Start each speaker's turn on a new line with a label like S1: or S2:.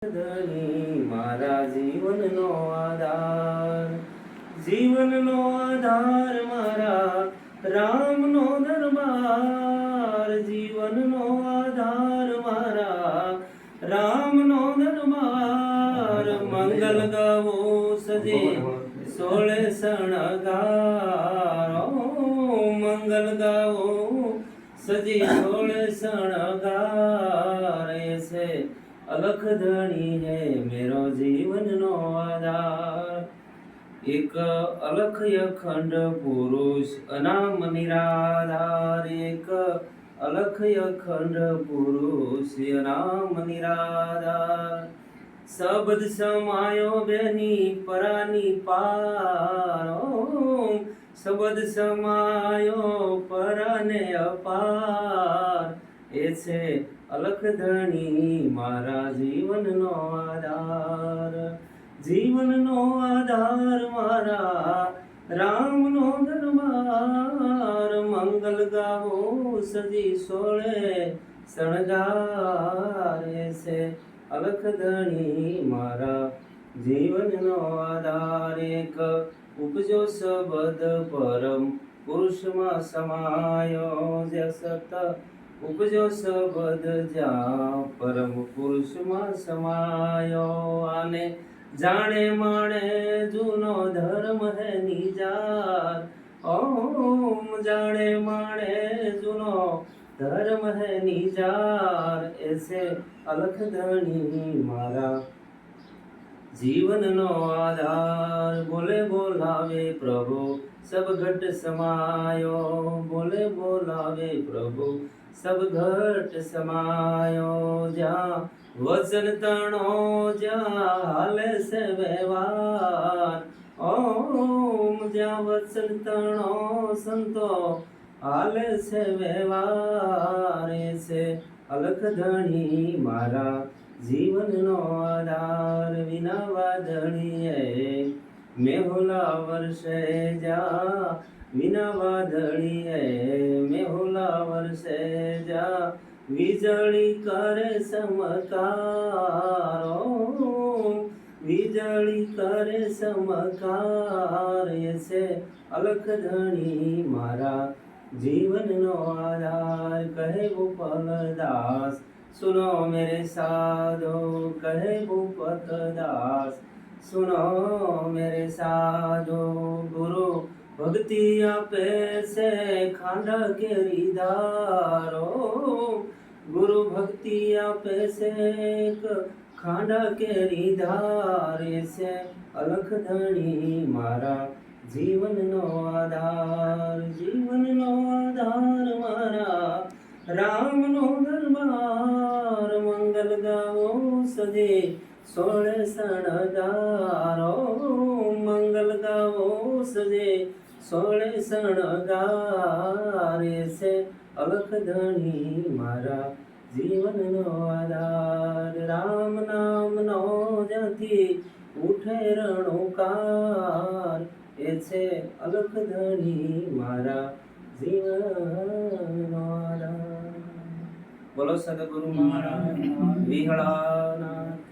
S1: ધણી મારા જીવનનો આધાર, જીવનનો આધાર મારા રામનો દરબાર, જીવનનો આધાર મારા રામનો દરબાર. મંગલ ગાવો સજે સોળે શણગાર, મંગલ ગાવો સજી સોળે શણગાર. ऐसे अलख धनी है मेरो जीवन नो आधार. एक अलख अखंड पुरुष अनाम निराधार, एक अलख अखंड पुरुष अनाम निराधार. सबद समायो बेनी परानी पार, सबद समायो पराने अपार. ऐसे अलख धनी मारा जीवन नो आधार, जीवन नो आधार मारा राम नो दरबार. मंगल गावो सजी सोळे शणगार. ऐसे अलख धनी मारा जीवन नो आधार. एक उपजो शब्द परम पुरुष मा समायो, जसत उपजो शब्द जा परम पुरुष मा समायो. आने जाने माने जूनो धर्म है निजार, ओम जाने माने जूनो धर्म है निजार. ऐसे अलख धनी मारा जीवन नो आधार. बोले बोलावे प्रभु सब घट समायो, बोले बोलावे प्रभु सब घट समायो. जा वचन तणो जा हाले से व्यवहार, ओम जा वचन तणो संतो हाले से व्यवहार. ऐसे अलख धनी मारा जीवन नो आधार. विना वादळीए मेहुला वर्षे जा, विना वादळीए मेहुला वर्षे जा. વીજળી કરે સમકાર, વીજળી કરે સમકાર. ऐसे अलख धनी मारा जीवन नो आधार. कहे भूपल दास सुनो मेरे साधो, कहे भूपत दास सुनो मेरे साधो. गुरु भक्ति आपे से खांडा केरी धारो, गुरु भक्ति आपे से खांडा केरी धार. ऐसे अलख धनी मारा जीवन नो आधार, जीवन नो आधार मारा राम नो दरबार. मंगल गावो सजे सोळे शणगार, मंगल गावो सजे सोळे शणगार. ऐसे अलख धनी मारा जीवन नो आधार. राम नाम नो जति उठे रणुकार. ऐसे अलख धनी मारा जीवन नो आधार. बोलो सदगुरु महाराज विहळानाथ.